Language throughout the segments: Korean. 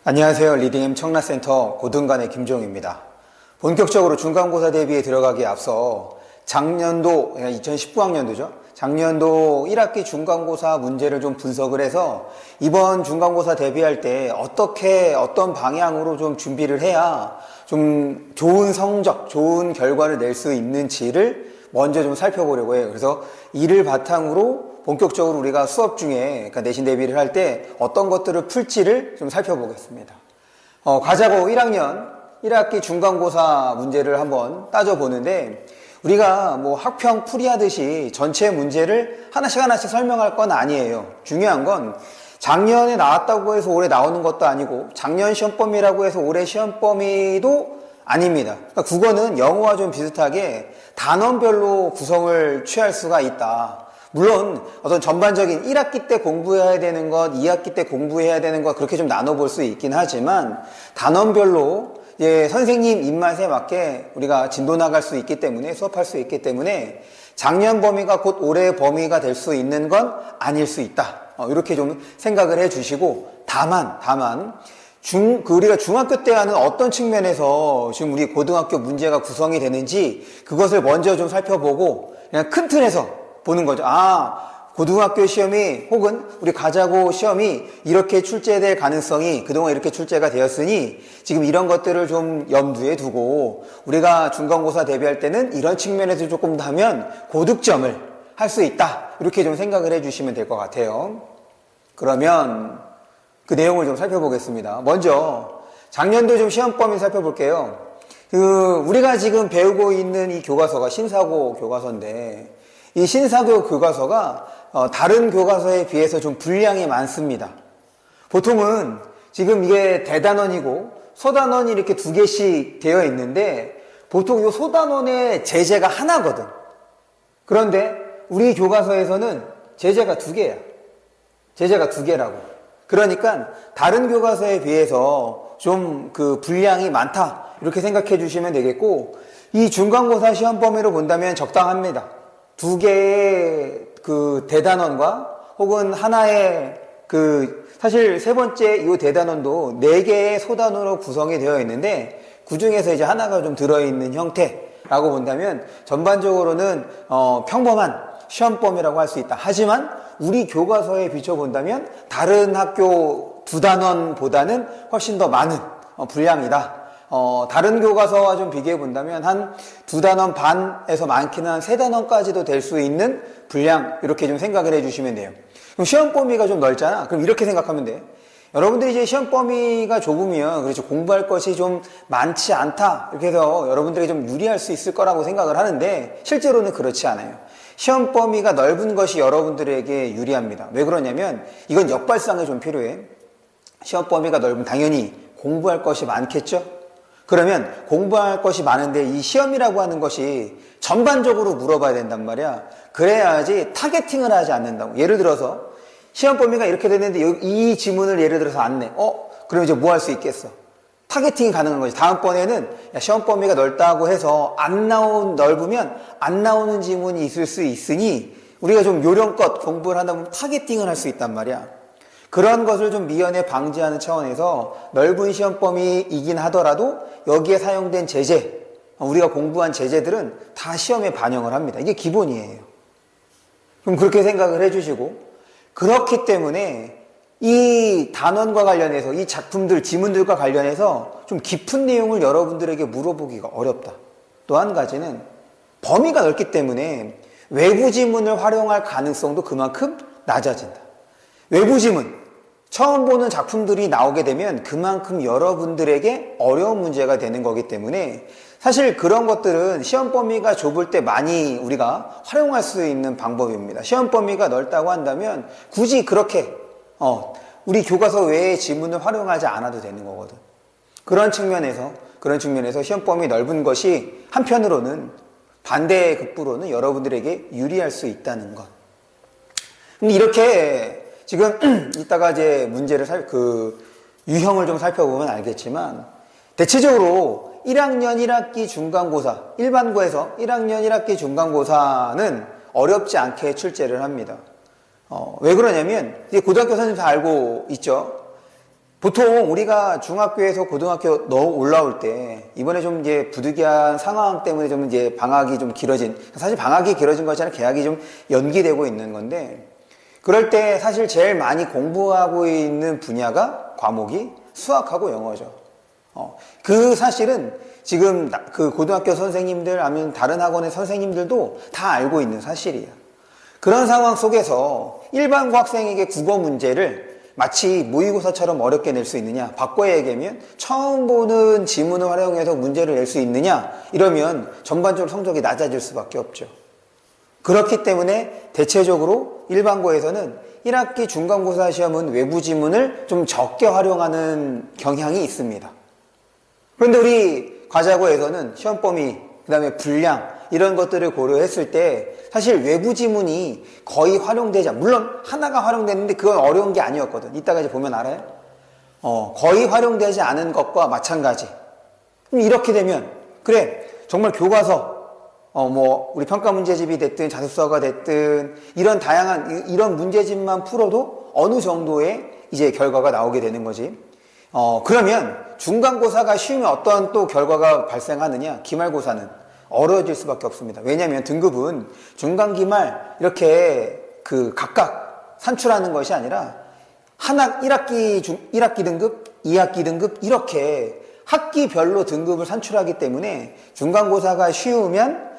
안녕하세요. 리딩엠 청라센터 고등관의 김종입니다. 본격적으로 중간고사 대비에 들어가기에 앞서 작년도, 2019학년도죠. 작년도 1학기 중간고사 문제를 좀 분석을 해서 이번 중간고사 대비할 때 어떤 방향으로 좀 준비를 해야 좀 좋은 성적, 좋은 결과를 낼 수 있는지를 먼저 좀 살펴보려고 해요. 그래서 이를 바탕으로 본격적으로 우리가 수업 중에, 그러니까 내신 대비를 할 때 어떤 것들을 풀지를 좀 살펴보겠습니다. 가자고 1학기 중간고사 문제를 한번 따져보는데, 우리가 뭐 학평 풀이하듯이 전체 문제를 하나씩 설명할 건 아니에요. 중요한 건 작년에 나왔다고 해서 올해 나오는 것도 아니고, 작년 시험 범위라고 해서 올해 시험 범위도 아닙니다. 그러니까 국어는 영어와 좀 비슷하게 단원별로 구성을 취할 수가 있다. 물론 어떤 전반적인 1학기 때 공부해야 되는 것, 2학기 때 공부해야 되는 것 그렇게 좀 나눠볼 수 있긴 하지만 단원별로 선생님 입맛에 맞게 우리가 진도 나갈 수 있기 때문에, 수업할 수 있기 때문에 작년 범위가 곧 올해 범위가 될 수 있는 건 아닐 수 있다. 이렇게 좀 생각을 해 주시고, 다만 우리가 중학교 때 하는 어떤 측면에서 지금 우리 고등학교 문제가 구성이 되는지 그것을 먼저 좀 살펴보고 그냥 큰 틀에서 보는 거죠. 고등학교 시험이 혹은 우리 가자고 시험이 이렇게 출제될 가능성이 그동안 이렇게 출제가 되었으니 지금 이런 것들을 좀 염두에 두고 우리가 중간고사 대비할 때는 이런 측면에서 조금 더 하면 고득점을 할 수 있다. 이렇게 좀 생각을 해주시면 될 것 같아요. 그러면 그 내용을 좀 살펴보겠습니다. 먼저 작년도 좀 시험 범위 살펴볼게요. 우리가 지금 배우고 있는 이 교과서가 신사고 교과서인데, 이 신사고 교과서가 다른 교과서에 비해서 좀 분량이 많습니다. 보통은 지금 이게 대단원이고 소단원이 이렇게 두 개씩 되어 있는데, 보통 이 소단원의 제재가 하나거든. 그런데 우리 교과서에서는 제재가 두 개야. 제재가 두 개라고. 그러니까 다른 교과서에 비해서 좀 그 분량이 많다. 이렇게 생각해 주시면 되겠고, 이 중간고사 시험 범위로 본다면 적당합니다. 두 개의 그 대단원과 혹은 하나의 사실 세 번째 이 대단원도 네 개의 소단원으로 구성이 되어 있는데, 그 중에서 이제 하나가 좀 들어있는 형태라고 본다면 전반적으로는 평범한 시험 범위라고 할 수 있다. 하지만 우리 교과서에 비춰본다면 다른 학교 두 단원보다는 훨씬 더 많은 분량이다. 다른 교과서와 좀 비교해 본다면 한 두 단원 반에서 많게는 한 세 단원까지도 될 수 있는 분량, 이렇게 좀 생각을 해 주시면 돼요. 그럼 시험 범위가 좀 넓잖아. 그럼 이렇게 생각하면 돼. 여러분들이 이제 시험 범위가 좁으면 그렇죠, 공부할 것이 좀 많지 않다, 이렇게 해서 여러분들이 좀 유리할 수 있을 거라고 생각을 하는데, 실제로는 그렇지 않아요. 시험 범위가 넓은 것이 여러분들에게 유리합니다. 왜 그러냐면 이건 역발상이 좀 필요해. 시험 범위가 넓으면 당연히 공부할 것이 많겠죠? 그러면 공부할 것이 많은데 이 시험이라고 하는 것이 전반적으로 물어봐야 된단 말이야. 그래야지 타겟팅을 하지 않는다고. 예를 들어서 시험 범위가 이렇게 됐는데 이 지문을 예를 들어서 안 내. 그럼 이제 뭐 할 수 있겠어? 타겟팅이 가능한 거지. 다음번에는 시험 범위가 넓다고 해서 넓으면 안 나오는 지문이 있을 수 있으니 우리가 좀 요령껏 공부를 하다 보면 타겟팅을 할 수 있단 말이야. 그런 것을 좀 미연에 방지하는 차원에서 넓은 시험 범위이긴 하더라도 여기에 사용된 제재, 우리가 공부한 제재들은 다 시험에 반영을 합니다. 이게 기본이에요. 그럼 그렇게 생각을 해주시고, 그렇기 때문에 이 단원과 관련해서 이 작품들, 지문들과 관련해서 좀 깊은 내용을 여러분들에게 물어보기가 어렵다. 또 한 가지는 범위가 넓기 때문에 외부 지문을 활용할 가능성도 그만큼 낮아진다. 외부 지문, 처음 보는 작품들이 나오게 되면 그만큼 여러분들에게 어려운 문제가 되는 거기 때문에 사실 그런 것들은 시험 범위가 좁을 때 많이 우리가 활용할 수 있는 방법입니다. 시험 범위가 넓다고 한다면 굳이 그렇게 우리 교과서 외의 지문을 활용하지 않아도 되는 거거든. 그런 측면에서 시험 범위 넓은 것이 한편으로는, 반대의 극부로는 여러분들에게 유리할 수 있다는 것. 근데 이렇게 지금 이따가 이제 문제를 유형을 좀 살펴보면 알겠지만, 대체적으로 1학년 1학기 중간고사, 일반고에서 1학년 1학기 중간고사는 어렵지 않게 출제를 합니다. 왜 그러냐면, 이제 고등학교 선생님 다 알고 있죠? 보통 우리가 중학교에서 고등학교 올라올 때 이번에 좀 이제 부득이한 상황 때문에 좀 이제 방학이 좀 길어진, 사실 방학이 길어진 것이 아니라 개학이 좀 연기되고 있는 건데, 그럴 때 사실 제일 많이 공부하고 있는 분야가 과목이 수학하고 영어죠. 그 사실은 지금 그 고등학교 선생님들 아니면 다른 학원의 선생님들도 다 알고 있는 사실이야. 그런 상황 속에서 일반고 학생에게 국어 문제를 마치 모의고사처럼 어렵게 낼 수 있느냐, 바꿔야 얘기하면 처음 보는 지문을 활용해서 문제를 낼 수 있느냐, 이러면 전반적으로 성적이 낮아질 수밖에 없죠. 그렇기 때문에 대체적으로 일반고에서는 1학기 중간고사 시험은 외부 지문을 좀 적게 활용하는 경향이 있습니다. 그런데 우리 과자고에서는 시험 범위, 그 다음에 분량, 이런 것들을 고려했을 때 사실 외부 지문이 거의 활용되지, 물론 하나가 활용됐는데 그건 어려운 게 아니었거든. 이따가 이제 보면 알아요. 거의 활용되지 않은 것과 마찬가지. 그럼 이렇게 되면, 그래, 정말 교과서, 우리 평가 문제집이 됐든 자습서가 됐든 이런 다양한, 이런 문제집만 풀어도 어느 정도의 이제 결과가 나오게 되는 거지. 그러면 중간고사가 쉬우면 어떤 또 결과가 발생하느냐? 기말고사는 어려워질 수밖에 없습니다. 왜냐하면 등급은 중간, 기말 이렇게 각각 산출하는 것이 아니라 1학기 등급, 2학기 등급 이렇게 학기별로 등급을 산출하기 때문에 중간고사가 쉬우면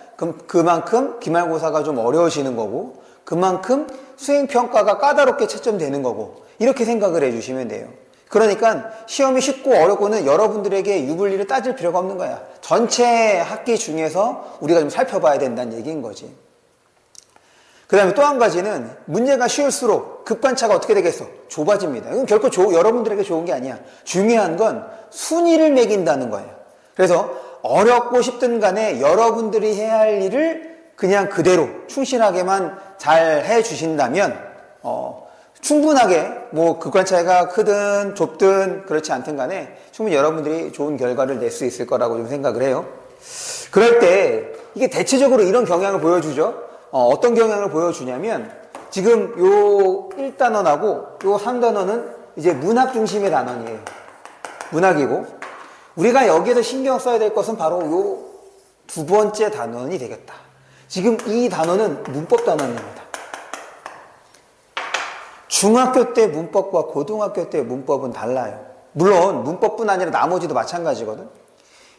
그만큼 기말고사가 좀 어려워지는 거고, 그만큼 수행평가가 까다롭게 채점되는 거고, 이렇게 생각을 해주시면 돼요. 그러니까 시험이 쉽고 어렵고는 여러분들에게 유불리를 따질 필요가 없는 거야. 전체 학기 중에서 우리가 좀 살펴봐야 된다는 얘기인 거지. 그 다음에 또 한 가지는 문제가 쉬울수록 급반차가 어떻게 되겠어? 좁아집니다. 이건 결코 여러분들에게 좋은 게 아니야. 중요한 건 순위를 매긴다는 거예요. 그래서 어렵고 쉽든 간에 여러분들이 해야 할 일을 그냥 그대로 충실하게만 잘 해주신다면 충분하게 급관 차이가 크든 좁든 그렇지 않든 간에 충분히 여러분들이 좋은 결과를 낼 수 있을 거라고 좀 생각을 해요. 그럴 때 이게 대체적으로 이런 경향을 보여주죠. 어떤 경향을 보여주냐면 지금 요 1단원하고 요 3단원은 이제 문학 중심의 단원이에요. 문학이고 우리가 여기에서 신경 써야 될 것은 바로 요 두 번째 단원이 되겠다. 지금 이 단원은 문법 단원입니다. 중학교 때 문법과 고등학교 때 문법은 달라요. 물론 문법뿐 아니라 나머지도 마찬가지거든.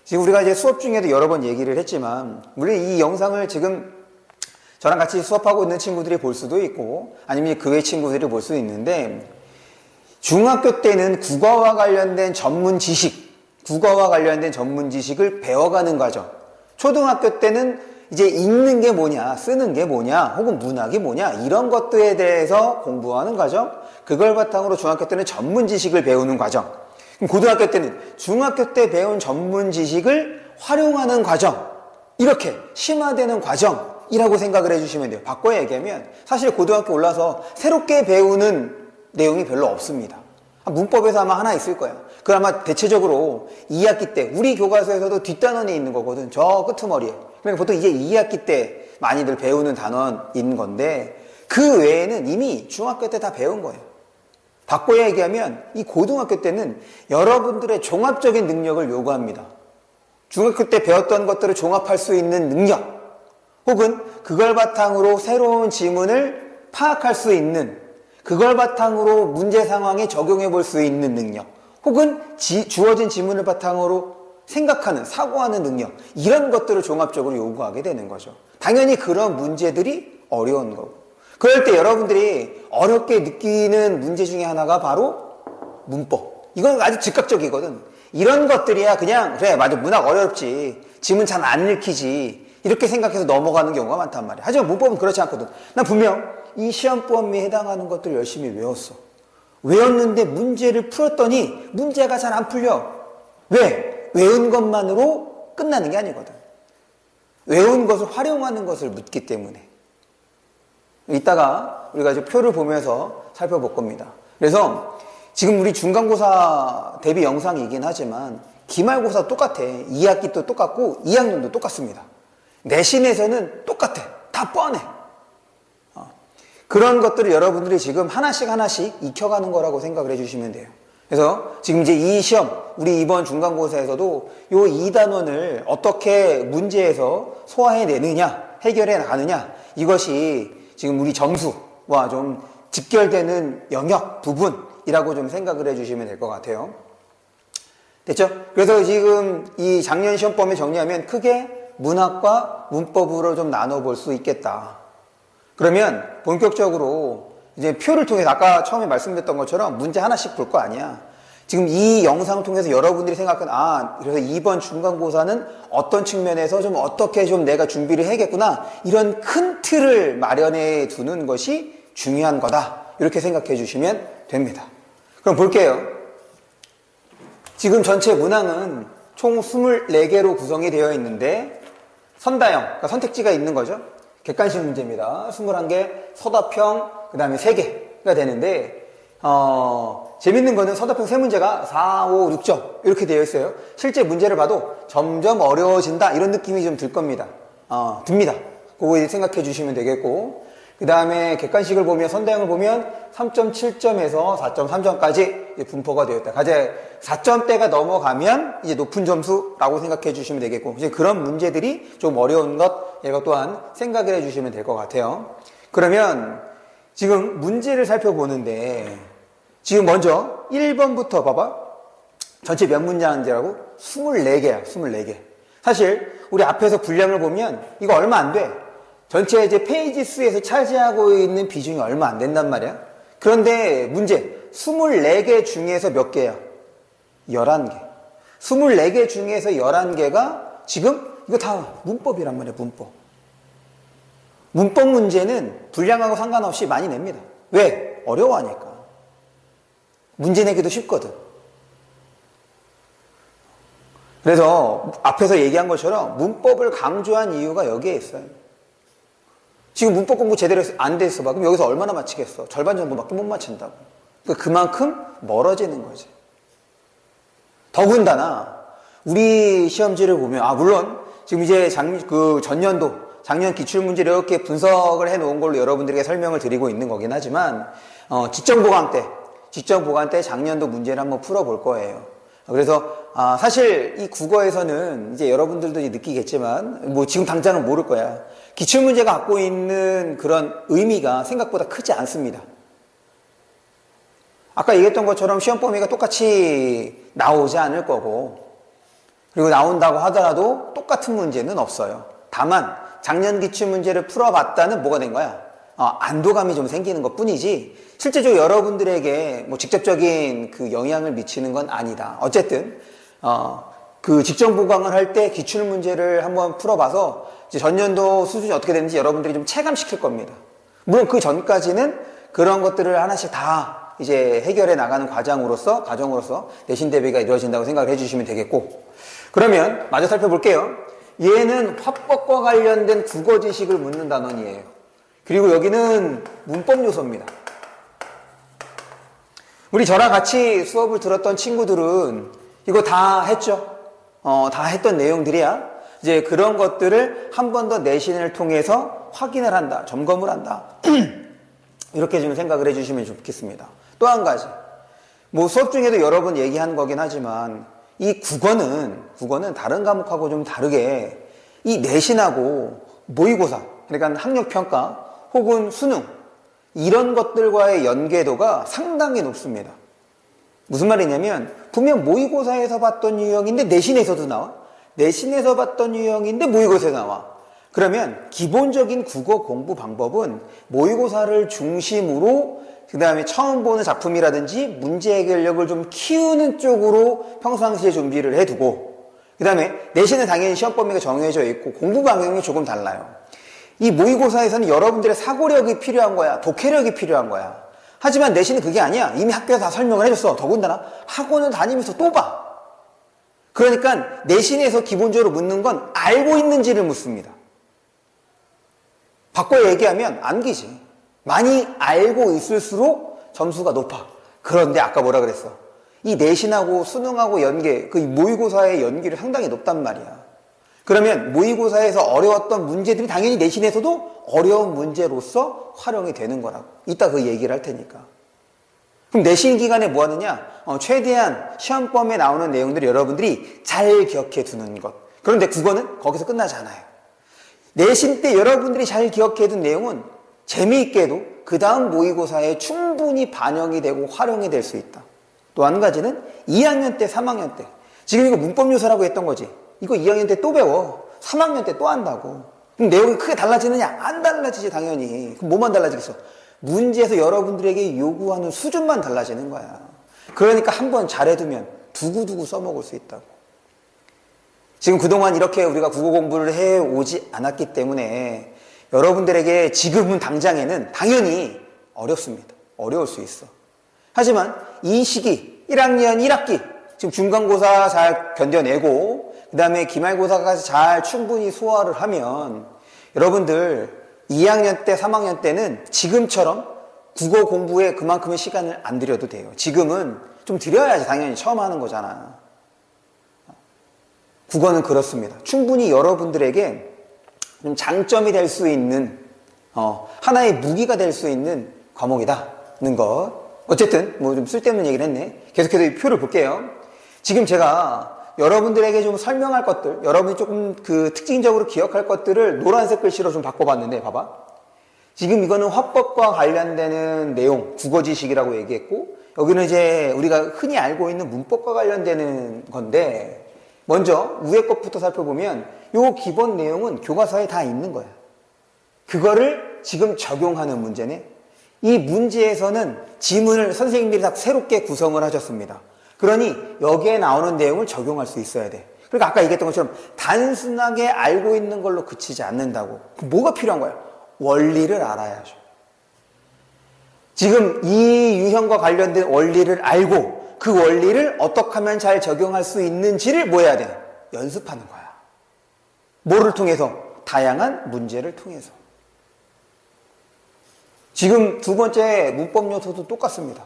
지금 우리가 이제 수업 중에도 여러 번 얘기를 했지만, 물론 이 영상을 지금 저랑 같이 수업하고 있는 친구들이 볼 수도 있고 아니면 그 외 친구들이 볼 수도 있는데, 중학교 때는 국어와 관련된 전문 지식을 배워가는 과정, 초등학교 때는 이제 읽는 게 뭐냐, 쓰는 게 뭐냐, 혹은 문학이 뭐냐, 이런 것들에 대해서 공부하는 과정, 그걸 바탕으로 중학교 때는 전문 지식을 배우는 과정, 그럼 고등학교 때는 중학교 때 배운 전문 지식을 활용하는 과정, 이렇게 심화되는 과정이라고 생각을 해주시면 돼요. 바꿔 얘기하면 사실 고등학교 올라서 새롭게 배우는 내용이 별로 없습니다. 문법에서 아마 하나 있을 거야. 그 아마 대체적으로 2학기 때 우리 교과서에서도 뒷단원에 있는 거거든. 저 끄트머리에. 그러니까 보통 이제 2학기 때 많이들 배우는 단원인 건데, 그 외에는 이미 중학교 때 다 배운 거예요. 바꿔 얘기하면 이 고등학교 때는 여러분들의 종합적인 능력을 요구합니다. 중학교 때 배웠던 것들을 종합할 수 있는 능력, 혹은 그걸 바탕으로 새로운 지문을 파악할 수 있는, 그걸 바탕으로 문제 상황에 적용해 볼 수 있는 능력, 혹은 주어진 지문을 바탕으로 생각하는, 사고하는 능력, 이런 것들을 종합적으로 요구하게 되는 거죠. 당연히 그런 문제들이 어려운 거고, 그럴 때 여러분들이 어렵게 느끼는 문제 중에 하나가 바로 문법. 이건 아주 즉각적이거든. 이런 것들이야 그냥 그래 맞아 문학 어렵지, 지문 잘 안 읽히지, 이렇게 생각해서 넘어가는 경우가 많단 말이야. 하지만 문법은 그렇지 않거든. 난 분명 이 시험 범위에 해당하는 것들을 열심히 외웠어. 외웠는데 문제를 풀었더니 문제가 잘 안 풀려. 왜? 외운 것만으로 끝나는 게 아니거든. 외운 것을 활용하는 것을 묻기 때문에. 이따가 우리가 이제 표를 보면서 살펴볼 겁니다. 그래서 지금 우리 중간고사 대비 영상이긴 하지만 기말고사 똑같아. 2학기도 똑같고 2학년도 똑같습니다. 내신에서는 똑같아. 다 뻔해. 그런 것들을 여러분들이 지금 하나씩 익혀가는 거라고 생각을 해주시면 돼요. 그래서 지금 이제 이 시험, 우리 이번 중간고사에서도 요 2단원을 어떻게 문제에서 소화해내느냐, 해결해 나가느냐, 이것이 지금 우리 점수와 좀 직결되는 영역, 부분이라고 좀 생각을 해주시면 될 것 같아요. 됐죠? 그래서 지금 이 작년 시험 범위 정리하면 크게 문학과 문법으로 좀 나눠볼 수 있겠다. 그러면 본격적으로 이제 표를 통해서 아까 처음에 말씀드렸던 것처럼 문제 하나씩 볼 거 아니야. 지금 이 영상을 통해서 여러분들이 생각한, 그래서 이번 중간고사는 어떤 측면에서 좀 어떻게 좀 내가 준비를 해야겠구나. 이런 큰 틀을 마련해 두는 것이 중요한 거다. 이렇게 생각해 주시면 됩니다. 그럼 볼게요. 지금 전체 문항은 총 24개로 구성이 되어 있는데 선다형, 그러니까 선택지가 있는 거죠. 객관식 문제입니다. 21개, 서답형, 그 다음에 3개가 되는데 재밌는 거는 서답형 3문제가 4, 5, 6점 이렇게 되어 있어요. 실제 문제를 봐도 점점 어려워진다 이런 느낌이 좀 들 겁니다. 듭니다. 그거 생각해 주시면 되겠고, 그 다음에 객관식을 보면, 선다형을 보면 3.7점에서 4.3점까지 분포가 되어 있다. 가제 4점대가 넘어가면 이제 높은 점수라고 생각해 주시면 되겠고, 이제 그런 문제들이 좀 어려운 것, 이것 또한 생각을 해 주시면 될 것 같아요. 그러면 지금 문제를 살펴보는데, 지금 먼저 1번부터 봐봐. 전체 몇 문장인지라고? 24개야, 24개. 사실 우리 앞에서 분량을 보면 이거 얼마 안 돼. 전체 이제 페이지 수에서 차지하고 있는 비중이 얼마 안 된단 말이야. 그런데 문제, 24개 중에서 몇 개야? 11개. 24개 중에서 11개가 지금 이거 다 문법이란 말이야, 문법. 문법 문제는 분량하고 상관없이 많이 냅니다. 왜? 어려워하니까. 문제 내기도 쉽거든. 그래서 앞에서 얘기한 것처럼 문법을 강조한 이유가 여기에 있어요. 지금 문법 공부 제대로 안 됐어 봐. 그럼 여기서 얼마나 맞히겠어? 절반 정도밖에 못 맞춘다고. 그러니까 그만큼 멀어지는 거지. 더군다나 우리 시험지를 보면, 물론 지금 이제 전년도 작년 기출문제를 이렇게 분석을 해놓은 걸로 여러분들에게 설명을 드리고 있는 거긴 하지만 직전보강 때 작년도 문제를 한번 풀어볼 거예요. 그래서 사실 이 국어에서는 이제 여러분들도 느끼겠지만 뭐 지금 당장은 모를 거야. 기출문제가 갖고 있는 그런 의미가 생각보다 크지 않습니다. 아까 얘기했던 것처럼 시험 범위가 똑같이 나오지 않을 거고, 그리고 나온다고 하더라도 똑같은 문제는 없어요. 다만 작년 기출문제를 풀어봤다는 뭐가 된 거야? 안도감이 좀 생기는 것 뿐이지 실제적으로 여러분들에게 뭐 직접적인 그 영향을 미치는 건 아니다. 어쨌든 그 직전 보강을 할 때 기출문제를 한번 풀어봐서 이제 전년도 수준이 어떻게 되는지 여러분들이 좀 체감시킬 겁니다. 물론 그 전까지는 그런 것들을 하나씩 다 이제 해결해 나가는 과정으로서 내신 대비가 이루어진다고 생각을 해주시면 되겠고, 그러면 마저 살펴볼게요. 얘는 화법과 관련된 국어 지식을 묻는 단원이에요. 그리고 여기는 문법 요소입니다. 우리 저랑 같이 수업을 들었던 친구들은 이거 다 했죠. 다 했던 내용들이야. 이제 그런 것들을 한 번 더 내신을 통해서 확인을 한다, 점검을 한다. 이렇게 좀 생각을 해주시면 좋겠습니다. 또 한 가지, 뭐 수업 중에도 여러 번 얘기한 거긴 하지만 이 국어는 다른 과목하고 좀 다르게 이 내신하고 모의고사, 그러니까 학력평가 혹은 수능, 이런 것들과의 연계도가 상당히 높습니다. 무슨 말이냐면 분명 모의고사에서 봤던 유형인데 내신에서도 나와, 내신에서 봤던 유형인데 모의고사에서 나와. 그러면 기본적인 국어 공부 방법은 모의고사를 중심으로 그 다음에 처음 보는 작품이라든지 문제 해결력을 좀 키우는 쪽으로 평상시에 준비를 해두고, 그 다음에 내신은 당연히 시험 범위가 정해져 있고 공부 방향이 조금 달라요. 이 모의고사에서는 여러분들의 사고력이 필요한 거야, 독해력이 필요한 거야. 하지만 내신은 그게 아니야. 이미 학교에서 다 설명을 해줬어. 더군다나 학원을 다니면서 또 봐. 그러니까 내신에서 기본적으로 묻는 건 알고 있는지를 묻습니다. 바꿔 얘기하면 암기지. 많이 알고 있을수록 점수가 높아. 그런데 아까 뭐라 그랬어? 이 내신하고 수능하고 연계, 그 모의고사의 연계율이 상당히 높단 말이야. 그러면 모의고사에서 어려웠던 문제들이 당연히 내신에서도 어려운 문제로서 활용이 되는 거라고. 이따 그 얘기를 할 테니까. 그럼 내신 기간에 뭐 하느냐? 최대한 시험범에 나오는 내용들을 여러분들이 잘 기억해 두는 것. 그런데 국어는 거기서 끝나지 않아요. 내신 때 여러분들이 잘 기억해 둔 내용은 재미있게도 그 다음 모의고사에 충분히 반영이 되고 활용이 될 수 있다. 또 한 가지는 2학년 때, 3학년 때. 지금 이거 문법요소라고 했던 거지. 이거 2학년 때 또 배워. 3학년 때 또 한다고. 그럼 내용이 크게 달라지느냐? 안 달라지지, 당연히. 그럼 뭐만 달라지겠어? 문제에서 여러분들에게 요구하는 수준만 달라지는 거야. 그러니까 한번 잘해두면 두고두고 써먹을 수 있다고. 지금 그동안 이렇게 우리가 국어 공부를 해오지 않았기 때문에 여러분들에게 지금은 당장에는 당연히 어렵습니다. 어려울 수 있어. 하지만 이 시기 1학년 1학기 지금 중간고사 잘 견뎌내고 그 다음에 기말고사까지 잘 충분히 소화를 하면 여러분들 2학년 때 3학년 때는 지금처럼 국어 공부에 그만큼의 시간을 안 들여도 돼요. 지금은 좀 들여야지 당연히 처음 하는 거잖아. 국어는 그렇습니다. 충분히 여러분들에게 좀 장점이 될 수 있는 하나의 무기가 될 수 있는 과목이다는 것. 어쨌든 뭐 좀 쓸데없는 얘기를 했네. 계속해서 이 표를 볼게요. 지금 제가 여러분들에게 좀 설명할 것들, 여러분이 조금 그 특징적으로 기억할 것들을 노란색 글씨로 좀 바꿔봤는데 봐봐. 지금 이거는 화법과 관련되는 내용, 국어 지식이라고 얘기했고 여기는 이제 우리가 흔히 알고 있는 문법과 관련되는 건데 먼저 위에 것부터 살펴보면 요 기본 내용은 교과서에 다 있는 거야. 그거를 지금 적용하는 문제네. 이 문제에서는 지문을 선생님들이 다 새롭게 구성을 하셨습니다. 그러니 여기에 나오는 내용을 적용할 수 있어야 돼. 그러니까 아까 얘기했던 것처럼 단순하게 알고 있는 걸로 그치지 않는다고. 그럼 뭐가 필요한 거야? 원리를 알아야죠. 지금 이 유형과 관련된 원리를 알고 그 원리를 어떻게 하면 잘 적용할 수 있는지를 뭐 해야 돼? 연습하는 거야. 뭐를 통해서? 다양한 문제를 통해서. 지금 두 번째 문법 요소도 똑같습니다.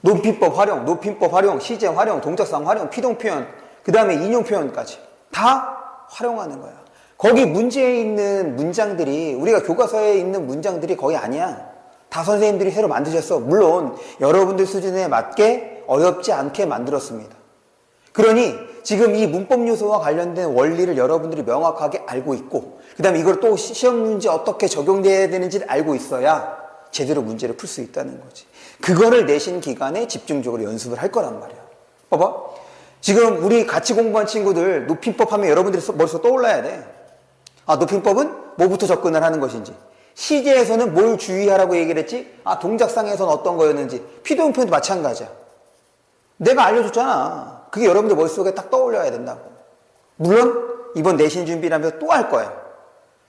높임법 활용, 시제 활용, 동작상 활용, 피동표현, 그 다음에 인용표현까지 다 활용하는 거야. 거기 문제에 있는 문장들이 우리가 교과서에 있는 문장들이 거의 아니야. 다 선생님들이 새로 만드셨어. 물론 여러분들 수준에 맞게 어렵지 않게 만들었습니다. 그러니 지금 이 문법 요소와 관련된 원리를 여러분들이 명확하게 알고 있고 그 다음에 이걸 또 시험 문제 어떻게 적용돼야 되는지를 알고 있어야 제대로 문제를 풀 수 있다는 거지. 그거를 내신 기간에 집중적으로 연습을 할 거란 말이야. 봐봐. 지금 우리 같이 공부한 친구들 높임법 하면 여러분들이 머릿속에 떠올라야 돼. 아, 높임법은 뭐부터 접근을 하는 것인지. 시제에서는 뭘 주의하라고 얘기를 했지? 아, 동작상에서는 어떤 거였는지. 피동표현도 마찬가지야. 내가 알려줬잖아. 그게 여러분들 머릿속에 딱 떠올려야 된다고. 물론 이번 내신 준비를 하면서 또 할 거야.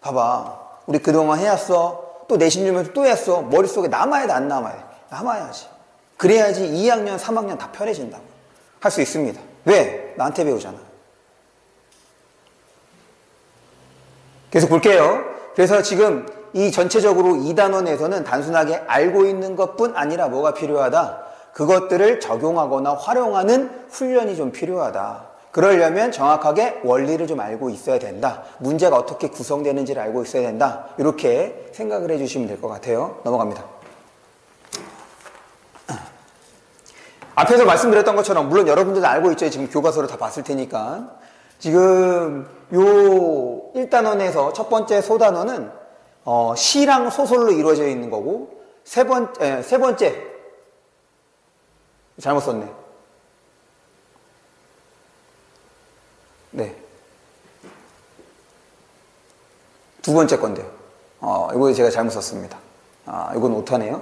봐봐. 우리 그동안 해왔어. 또 내신 준비하면서 또 했어. 머릿속에 남아야 돼, 안 남아야 돼? 남아야지. 그래야지 2학년, 3학년 다 편해진다고. 할 수 있습니다. 왜? 나한테 배우잖아. 계속 볼게요. 그래서 지금 이 전체적으로 2단원에서는 단순하게 알고 있는 것뿐 아니라 뭐가 필요하다? 그것들을 적용하거나 활용하는 훈련이 좀 필요하다. 그러려면 정확하게 원리를 좀 알고 있어야 된다. 문제가 어떻게 구성되는지를 알고 있어야 된다. 이렇게 생각을 해주시면 될 것 같아요. 넘어갑니다. 앞에서 말씀드렸던 것처럼 물론 여러분들도 알고 있죠. 지금 교과서를 다 봤을 테니까. 지금 요 1단원에서 첫 번째 소단원은 시랑 소설로 이루어져 있는 거고 세 번째 잘못 썼네. 네. 두 번째 건데요. 이거 제가 잘못 썼습니다. 이건 오타네요.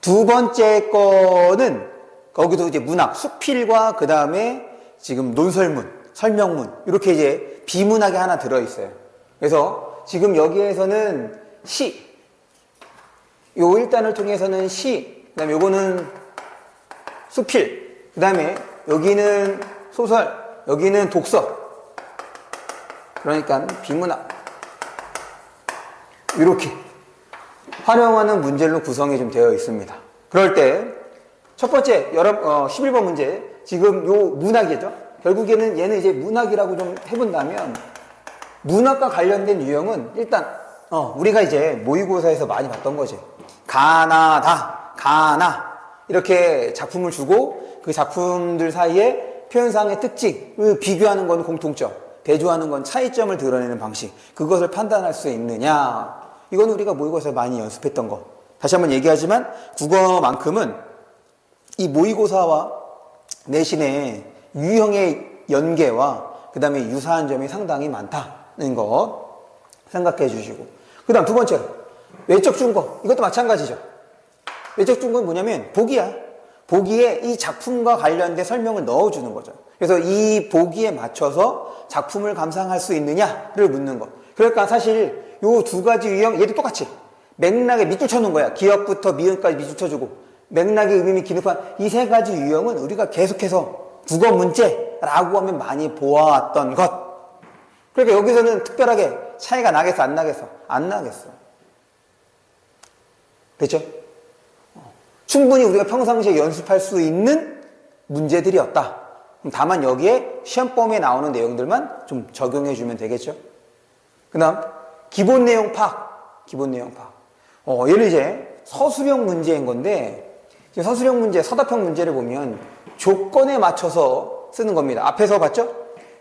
두 번째 거는 거기도 이제 문학, 수필과 그 다음에 지금 논설문, 설명문 이렇게 이제 비문학이 하나 들어있어요. 그래서 지금 여기에서는 시, 요 1단을 통해서는 시, 그 다음에 요거는 수필, 그 다음에 여기는 소설, 여기는 독서. 그러니까 비문학. 이렇게 활용하는 문제로 구성이 좀 되어 있습니다. 그럴 때 첫 번째 11번 문제 지금 요 문학이죠. 결국에는 얘는 이제 문학이라고 좀 해본다면 문학과 관련된 유형은 일단 우리가 이제 모의고사에서 많이 봤던 거지. 가나다, 가나 이렇게 작품을 주고 그 작품들 사이에 표현상의 특징을 비교하는 건 공통점, 대조하는 건 차이점을 드러내는 방식, 그것을 판단할 수 있느냐, 이건 우리가 모의고사에서 많이 연습했던 거. 다시 한번 얘기하지만 국어만큼은 이 모의고사와 내신의 유형의 연계와 그 다음에 유사한 점이 상당히 많다는 것 생각해 주시고, 그 다음 두 번째로 외적 준거, 이것도 마찬가지죠. 외적 준거는 뭐냐면 보기야. 보기에 이 작품과 관련된 설명을 넣어주는 거죠. 그래서 이 보기에 맞춰서 작품을 감상할 수 있느냐를 묻는 거. 그러니까 사실 요 두 가지 유형, 얘도 똑같이 맥락에 밑줄 쳐놓은 거야. 기역부터 미음까지 밑줄 쳐주고, 맥락의 의미 및 기능판, 이 세 가지 유형은 우리가 계속해서 국어 문제라고 하면 많이 보아왔던 것. 그러니까 여기서는 특별하게 차이가 나겠어, 안 나겠어? 안 나겠어. 됐죠? 충분히 우리가 평상시에 연습할 수 있는 문제들이었다. 다만 여기에 시험범위에 나오는 내용들만 좀 적용해 주면 되겠죠. 그 다음 기본 내용 파악. 기본 내용 파악. 얘는 이제 서술형 문제인 건데, 지금 서술형 문제, 서답형 문제를 보면 조건에 맞춰서 쓰는 겁니다. 앞에서 봤죠?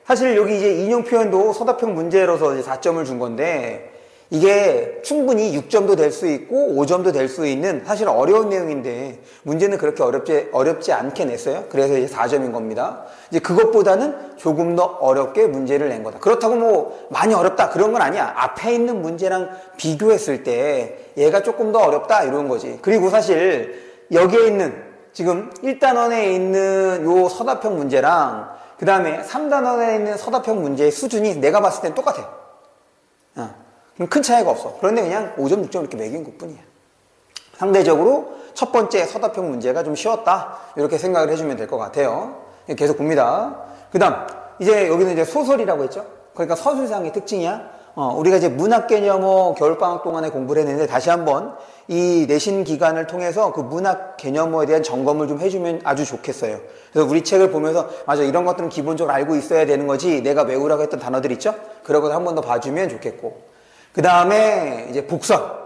사실 여기 이제 인용 표현도 서답형 문제로서 이제 4점을 준 건데, 이게 충분히 6점도 될 수 있고 5점도 될 수 있는 사실 어려운 내용인데, 문제는 그렇게 어렵지 않게 냈어요. 그래서 이제 4점인 겁니다. 이제 그것보다는 조금 더 어렵게 문제를 낸 거다. 그렇다고 뭐 많이 어렵다 그런 건 아니야. 앞에 있는 문제랑 비교했을 때 얘가 조금 더 어렵다 이런 거지. 그리고 사실 여기에 있는 지금 1단원에 있는 요 서답형 문제랑 그 다음에 3단원에 있는 서답형 문제의 수준이 내가 봤을 땐 똑같아. 큰 차이가 없어. 그런데 그냥 5점, 6점 이렇게 매긴 것 뿐이야. 상대적으로 첫 번째 서답형 문제가 좀 쉬웠다, 이렇게 생각을 해주면 될 것 같아요. 계속 봅니다. 그 다음 이제 여기는 이제 소설이라고 했죠. 그러니까 서술상의 특징이야. 우리가 이제 문학 개념어 겨울방학 동안에 공부를 했는데, 다시 한번 이 내신 기간을 통해서 그 문학 개념어에 대한 점검을 좀 해주면 아주 좋겠어요. 그래서 우리 책을 보면서 맞아, 이런 것들은 기본적으로 알고 있어야 되는 거지, 내가 외우라고 했던 단어들 있죠? 그런 거 한 번 더 봐주면 좋겠고, 그 다음에 이제 복선.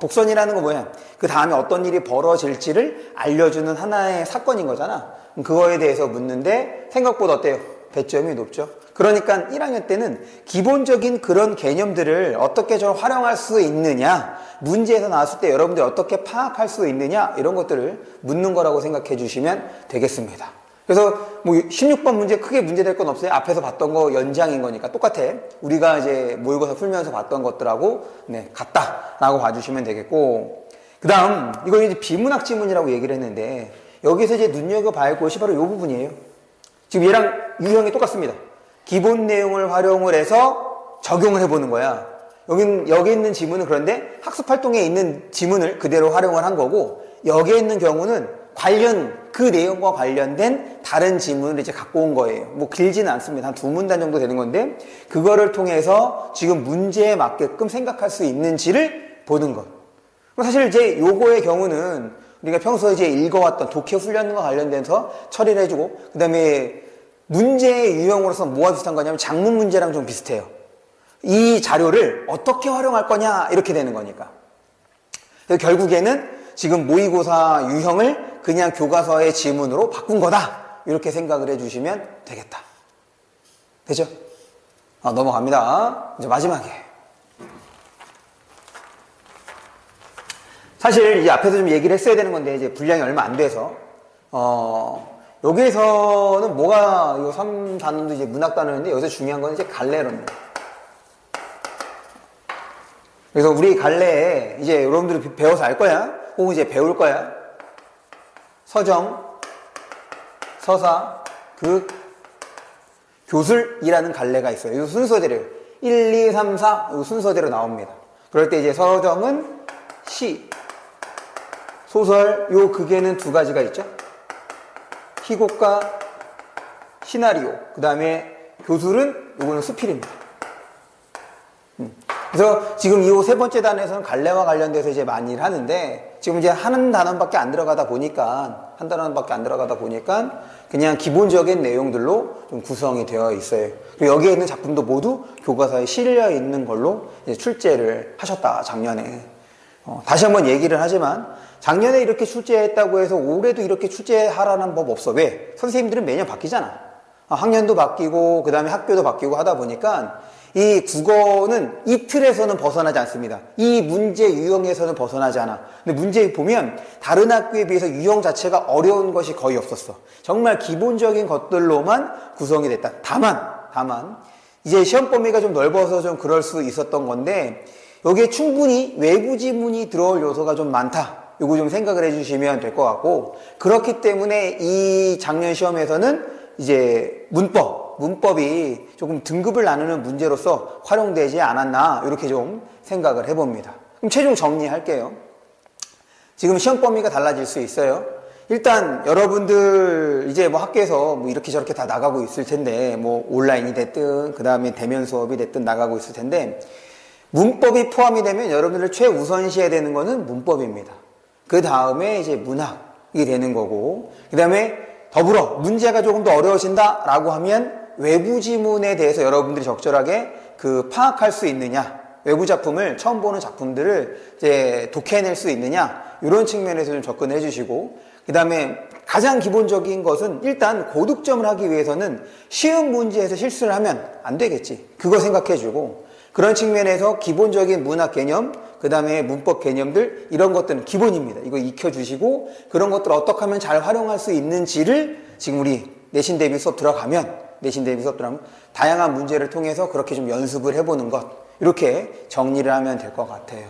복선이라는 건 뭐야? 그 다음에 어떤 일이 벌어질지를 알려주는 하나의 사건인 거잖아. 그거에 대해서 묻는데 생각보다 어때요? 배점이 높죠. 그러니까 1학년 때는 기본적인 그런 개념들을 어떻게 좀 활용할 수 있느냐, 문제에서 나왔을 때 여러분들이 어떻게 파악할 수 있느냐, 이런 것들을 묻는 거라고 생각해 주시면 되겠습니다. 그래서 뭐 16번 문제 크게 문제될 건 없어요. 앞에서 봤던 거 연장인 거니까 똑같아. 우리가 이제 모의고사 풀면서 봤던 것들하고 같다라고 봐주시면 되겠고, 그 다음 이거 이제 비문학 지문이라고 얘기를 했는데, 여기서 이제 눈여겨봐야 할 것이 바로 이 부분이에요. 지금 얘랑 유형이 똑같습니다. 기본 내용을 활용을 해서 적용을 해보는 거야. 여기 있는 지문은 그런데 학습활동에 있는 지문을 그대로 활용을 한 거고, 여기에 있는 경우는 그 내용과 관련된 다른 지문을 이제 갖고 온 거예요. 뭐 길지는 않습니다. 한 2문단 정도 되는 건데, 그거를 통해서 지금 문제에 맞게끔 생각할 수 있는지를 보는 것. 사실 이제 요거의 경우는 우리가 평소에 이제 읽어왔던 독해 훈련과 관련돼서 처리를 해주고, 그 다음에 문제의 유형으로서 뭐가 비슷한 거냐면 작문 문제랑 좀 비슷해요. 이 자료를 어떻게 활용할 거냐, 이렇게 되는 거니까. 그래서 결국에는 지금 모의고사 유형을 그냥 교과서의 지문으로 바꾼 거다, 이렇게 생각을 해주시면 되겠다. 되죠? 넘어갑니다. 이제 마지막에. 사실 이제 앞에서 좀 얘기를 했어야 되는 건데, 이제 분량이 얼마 안 돼서, 여기에서는 뭐가, 이 3단원도 이제 문학 단원인데, 여기서 중요한 건 이제 갈래론입니다. 그래서 우리 갈래에 이제 여러분들이 배워서 알 거야. 혹은 이제 배울 거야. 서정, 서사, 극, 교술이라는 갈래가 있어요. 이 순서대로 1, 2, 3, 4 이 순서대로 나옵니다. 그럴 때 이제 서정은 시, 소설, 요 극에는 2가지가 있죠. 희곡과 시나리오. 그 다음에 교술은 요거는 수필입니다. 그래서 지금 이 3번째 단에서는 갈래와 관련돼서 이제 많이 하는데, 지금 이제 한 단원밖에 안 들어가다 보니까, 그냥 기본적인 내용들로 좀 구성이 되어 있어요. 그리고 여기에 있는 작품도 모두 교과서에 실려 있는 걸로 이제 출제를 하셨다, 작년에. 다시 한번 얘기를 하지만 작년에 이렇게 출제했다고 해서 올해도 이렇게 출제하라는 법 없어. 왜? 선생님들은 매년 바뀌잖아. 학년도 바뀌고 그 다음에 학교도 바뀌고 하다 보니까 이 국어는 이 틀에서는 벗어나지 않습니다. 이 문제 유형에서는 벗어나지 않아. 근데 문제 보면 다른 학교에 비해서 유형 자체가 어려운 것이 거의 없었어. 정말 기본적인 것들로만 구성이 됐다. 다만 이제 시험 범위가 좀 넓어서 좀 그럴 수 있었던 건데 여기에 충분히 외부 지문이 들어올 요소가 좀 많다. 요거 좀 생각을 해주시면 될 것 같고, 그렇기 때문에 이 작년 시험에서는 이제 문법이 조금 등급을 나누는 문제로서 활용되지 않았나 이렇게 좀 생각을 해봅니다. 그럼 최종 정리할게요. 지금 시험 범위가 달라질 수 있어요. 일단 여러분들 이제 뭐 학교에서 뭐 이렇게 저렇게 다 나가고 있을 텐데, 뭐 온라인이 됐든 그 다음에 대면 수업이 됐든 나가고 있을 텐데, 문법이 포함이 되면 여러분들 최우선시해야 되는 거는 문법입니다. 그 다음에 이제 문학이 되는 거고, 그 다음에 더불어 문제가 조금 더 어려워진다 라고 하면 외부 지문에 대해서 여러분들이 적절하게 파악할 수 있느냐, 외부 작품을 처음 보는 작품들을 이제 독해낼 수 있느냐, 이런 측면에서 좀 접근해 주시고, 그 다음에 가장 기본적인 것은 일단 고득점을 하기 위해서는 쉬운 문제에서 실수를 하면 안 되겠지. 그거 생각해 주고, 그런 측면에서 기본적인 문학 개념, 그 다음에 문법 개념들, 이런 것들은 기본입니다. 이거 익혀주시고, 그런 것들을 어떻게 하면 잘 활용할 수 있는지를 지금 우리 내신 대비 수업 들어가면 다양한 문제를 통해서 그렇게 좀 연습을 해보는 것, 이렇게 정리를 하면 될 것 같아요.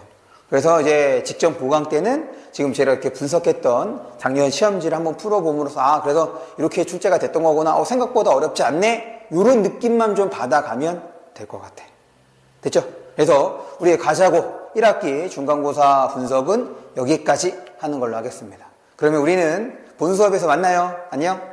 그래서 이제 직전 보강 때는 지금 제가 이렇게 분석했던 작년 시험지를 한번 풀어봄으로써 그래서 이렇게 출제가 됐던 거구나, 생각보다 어렵지 않네, 이런 느낌만 좀 받아가면 될 것 같아요. 됐죠? 그래서 우리의 가자고 1학기 중간고사 분석은 여기까지 하는 걸로 하겠습니다. 그러면 우리는 본 수업에서 만나요. 안녕.